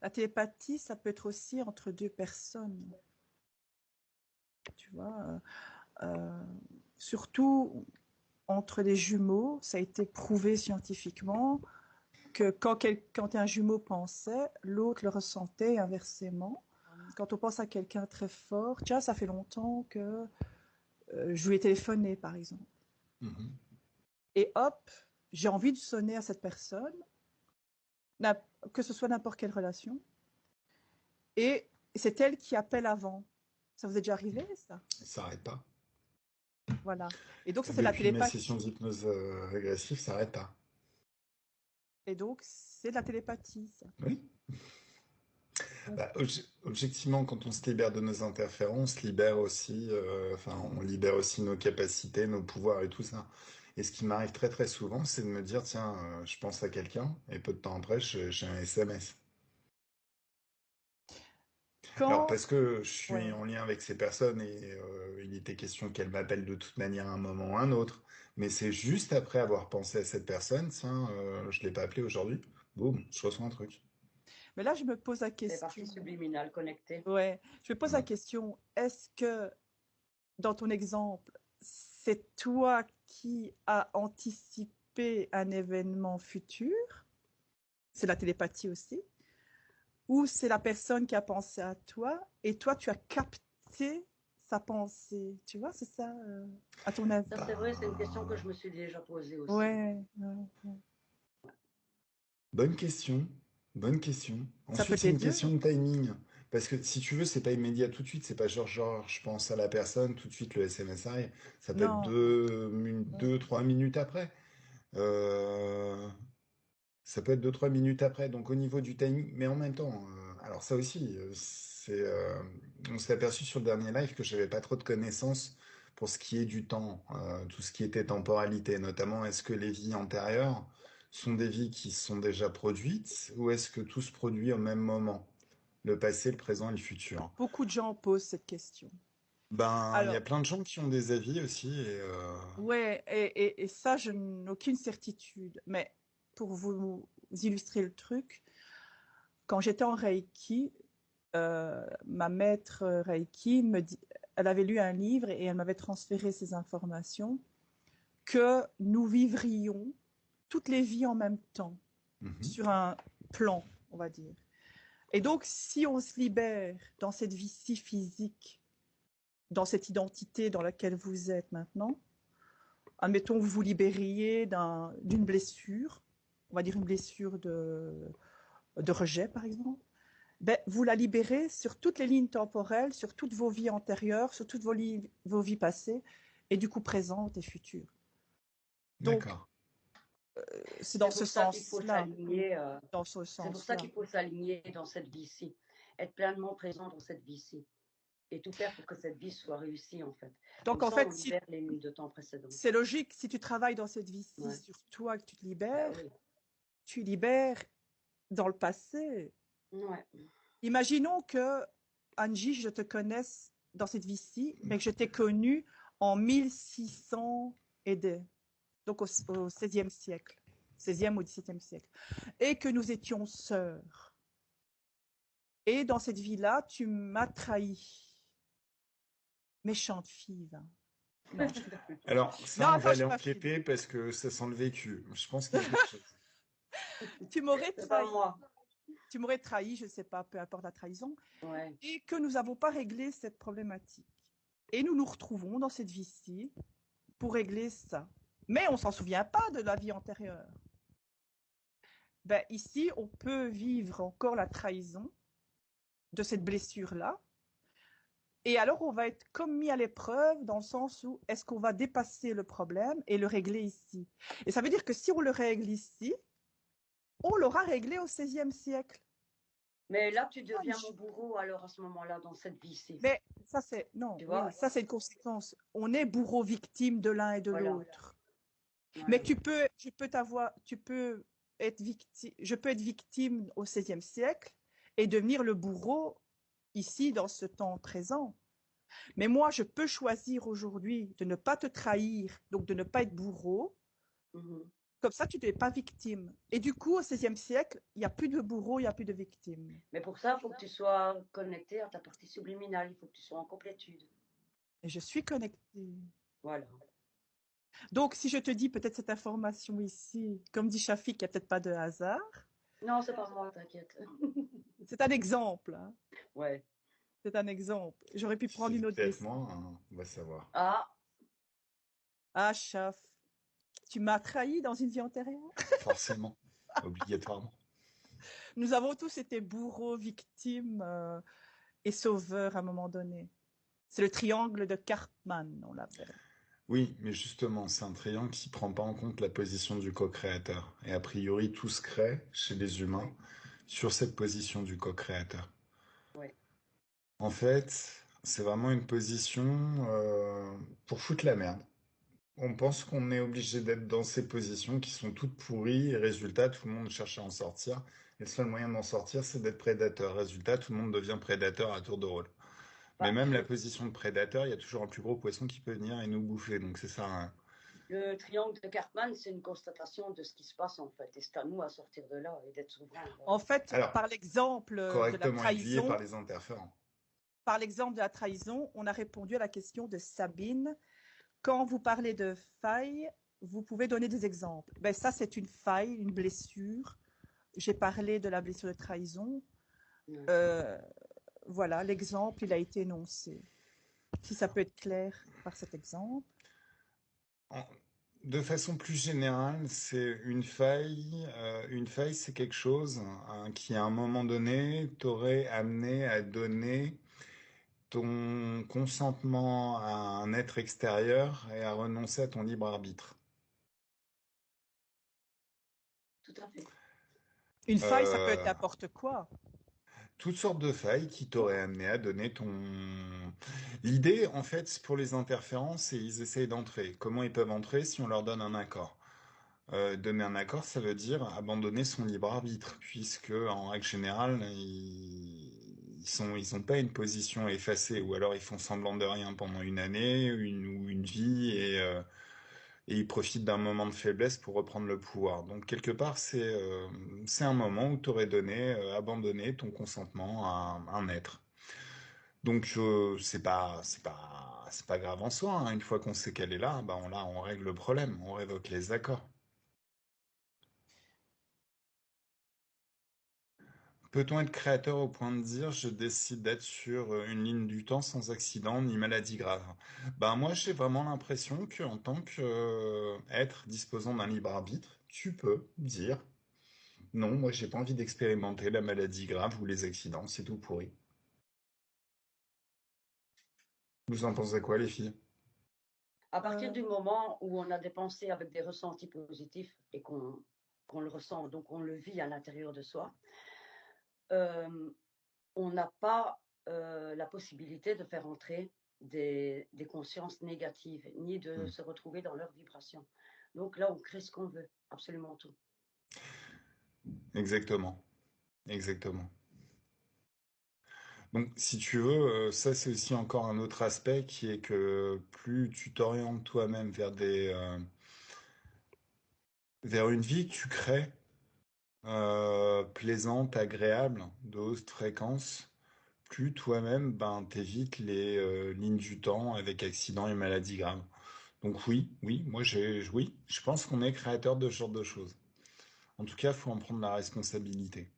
La télépathie, ça peut être aussi entre deux personnes. Tu vois, surtout entre les jumeaux, ça a été prouvé scientifiquement que quand un jumeau pensait, l'autre le ressentait et inversement. Quand on pense à quelqu'un très fort, tiens, ça fait longtemps que je lui ai téléphoné, par exemple. Et hop, j'ai envie de sonner à cette personne, que ce soit n'importe quelle relation. Et c'est elle qui appelle avant. Ça vous est déjà arrivé, ça? Ça n'arrête pas. Voilà. Et donc, ça, c'est de la Depuis mes sessions télépathie. d'hypnose régressive, ça n'arrête pas. Et donc, c'est de la télépathie, ça. Oui. Donc, Bah, objectivement, quand on se libère de nos interférences, on se libère aussi, on libère aussi nos capacités, nos pouvoirs et tout ça. Et ce qui m'arrive très très souvent, c'est de me dire, tiens, je pense à quelqu'un, et peu de temps après, j'ai un SMS. Alors quand... parce que je suis Ouais. en lien avec ces personnes et il était question qu'elles m'appellent de toute manière à un moment ou à un autre. Mais c'est juste après avoir pensé à cette personne, tiens, je l'ai pas appelé aujourd'hui, boum, je reçois un truc. Mais là, je me pose la Les parties question. subliminales connectées. Ouais. Je me pose la Ouais. question, est-ce que, dans ton exemple, c'est toi qui as anticipé un événement futur? C'est la télépathie aussi. Ou c'est la personne qui a pensé à toi et toi, tu as capté sa pensée. Tu vois, c'est ça, à ton avis? Ça, c'est vrai, c'est une question que je me suis déjà posée aussi. Ouais, ouais. Bonne question, bonne question. Ça peut Ensuite, être c'est les une deux. question de timing. Parce que si tu veux, c'est pas immédiat tout de suite, c'est pas genre, je pense à la personne, tout de suite le SMS arrive. Ça peut être Non. deux, 3 minutes après. Euh, Ça peut être 2, 3 minutes après, donc au niveau du timing, mais en même temps, alors ça aussi, on s'est aperçu sur le dernier live que j'avais pas trop de connaissances pour ce qui est du temps, tout ce qui était temporalité, notamment est-ce que les vies antérieures sont des vies qui sont déjà produites ou est-ce que tout se produit au même moment, le passé, le présent et le futur? Beaucoup de gens posent cette question. Ben, il y a Alors, plein de gens qui ont des avis aussi et ouais, et ça, je n'ai aucune certitude. Mais pour vous illustrer le truc, quand j'étais en Reiki, ma maître Reiki elle avait lu un livre et elle m'avait transféré ces informations que nous vivrions toutes les vies en même temps mhm, sur un plan, on va dire. Et donc, si on se libère dans cette vie-ci physique, dans cette identité dans laquelle vous êtes maintenant, admettons que vous vous libériez d'une blessure, on va dire une blessure de rejet par exemple, ben, vous la libérez sur toutes les lignes temporelles, sur toutes vos vies antérieures, sur toutes vos vies passées, et du coup présentes et futures. Donc, d'accord. c'est dans C'est ce pour ça qu'il faut sens-là, s'aligner. dans ce C'est pour ça sens-là. qu'il faut s'aligner dans cette vie-ci, être pleinement présent dans cette vie-ci et tout faire pour que cette vie soit réussie en fait. Donc Comme en ça, on fait, si libère les lignes de temps précédentes. c'est logique, si tu travailles dans cette vie-ci Ouais. sur toi, que tu te Bah libères, oui. tu libères dans le passé. Ouais. Imaginons que, Angie, je te connaisse dans cette vie-ci, mais que je t'ai connue en 1600 et des, donc au 16e siècle, 16e ou 17e siècle, et que nous étions sœurs. Et dans cette vie-là, tu m'as trahi. Méchante fille, va. Non, Alors ça, non, on attends, va je aller suis en pas fine. PP parce que ça sent le vécu. Je pense qu'il y a quelque chose. Tu m'aurais C'est pas trahi. moi. Tu m'aurais trahi, je ne sais pas, peu importe la trahison, Ouais. et que nous n'avons pas réglé cette problématique. Et nous nous retrouvons dans cette vie-ci pour régler ça. Mais on s'en souvient pas de la vie antérieure. Ben, ici, on peut vivre encore la trahison de cette blessure-là. Et alors, on va être comme mis à l'épreuve dans le sens où est-ce qu'on va dépasser le problème et le régler ici. Et ça veut dire que si on le règle ici, on l'aura réglé au XVIe siècle. Mais là, tu deviens mon bourreau alors à ce moment-là dans cette vie-ci. Mais ça, c'est, non, Tu oui, vois? ça, c'est une conséquence. On est bourreau victime de l'un et de Voilà. l'autre. Mais Voilà. je peux être victime au XVIe siècle et devenir le bourreau ici dans ce temps présent. Mais moi, je peux choisir aujourd'hui de ne pas te trahir, donc de ne pas être bourreau, Mhm. Comme ça, tu n'es pas victime. Et du coup, au XVIe siècle, il n'y a plus de bourreaux, il n'y a plus de victimes. Mais pour ça, il faut que tu sois connecté à ta partie subliminale. Il faut que tu sois en complétude. Et je suis connectée. Voilà. Donc, si je te dis peut-être cette information ici, comme dit Shafik, il n'y a peut-être pas de hasard. Non, c'est pas moi, t'inquiète. C'est un exemple. Hein. Ouais. C'est un exemple. J'aurais pu Si prendre c'est une autre peut-être décision. moi, hein, on va savoir. Ah, Ah, Shaf, tu m'as trahi dans une vie antérieure. Forcément, obligatoirement. Nous avons tous été bourreaux, victimes et sauveurs à un moment donné. C'est le triangle de Karpman, on l'appelle. Oui, mais justement, c'est un triangle qui prend pas en compte la position du co-créateur. Et a priori, tout se crée chez les humains ouais, sur cette position du co-créateur. ouais. En fait, c'est vraiment une position pour foutre la merde. On pense qu'on est obligé d'être dans ces positions qui sont toutes pourries, et résultat, tout le monde cherche à en sortir. Et le seul moyen d'en sortir, c'est d'être prédateur. Résultat, tout le monde devient prédateur à tour de rôle. Mais Bah, même la position de prédateur, il y a toujours un plus gros poisson qui peut venir et nous bouffer, donc c'est ça. Hein. le triangle de Karpman, c'est une constatation de ce qui se passe en fait. Et c'est à nous à sortir de là et d'être souverain. Voilà. En fait, Alors, par l'exemple de la correctement aiguillé par trahison, les interférents. par l'exemple de la trahison, on a répondu à la question de Sabine. Quand vous parlez de faille, vous pouvez donner des exemples. Ben, ça, c'est une faille, une blessure. J'ai parlé de la blessure de trahison. Ouais. Euh, voilà, l'exemple, il a été énoncé. Si ça peut être clair par cet exemple. En- De façon plus générale, c'est une faille. Une faille, c'est quelque chose hein, qui, à un moment donné, t'aurait amené à donner ton consentement à un être extérieur et à renoncer à ton libre arbitre. Tout à fait. Une faille, ça peut être Euh, n'importe quoi. Toutes sortes de failles qui t'auraient amené à donner ton... L'idée, en fait, pour les interférences, c'est ils essayent d'entrer. Comment ils peuvent entrer si on leur donne un accord? Donner un accord, ça veut dire abandonner son libre arbitre, puisque en règle générale, ils ont pas une position effacée, ou alors ils font semblant de rien pendant une année, ou une vie, et ils profitent d'un moment de faiblesse pour reprendre le pouvoir. Donc quelque part, c'est un moment où tu aurais donné, abandonné ton consentement à un être. Donc c'est pas grave en soi. Hein. Une fois qu'on sait qu'elle est là, bah on règle le problème, on révoque les accords. Peut-on être créateur au point de dire je décide d'être sur une ligne du temps sans accident ni maladie grave? Ben moi j'ai vraiment l'impression que en tant qu'être disposant d'un libre arbitre, tu peux dire non, moi j'ai pas envie d'expérimenter la maladie grave ou les accidents, c'est tout pourri. Vous en pensez quoi les filles? À partir Euh, du moment où on a des pensées avec des ressentis positifs et qu'on le ressent, donc on le vit à l'intérieur de soi, euh, on n'a pas la possibilité de faire entrer des consciences négatives, ni de Hmm. se retrouver dans leurs vibrations. Donc là, on crée ce qu'on veut, absolument tout. Exactement, exactement. Donc si tu veux, ça c'est aussi encore un autre aspect qui est que plus tu t'orientes toi-même vers une vie que tu crées, plaisante, agréable, de haute fréquence, plus toi-même, ben, t'évites les lignes du temps avec accidents et maladies graves. Donc oui, oui, je pense qu'on est créateur de ce genre de choses. En tout cas, faut en prendre la responsabilité.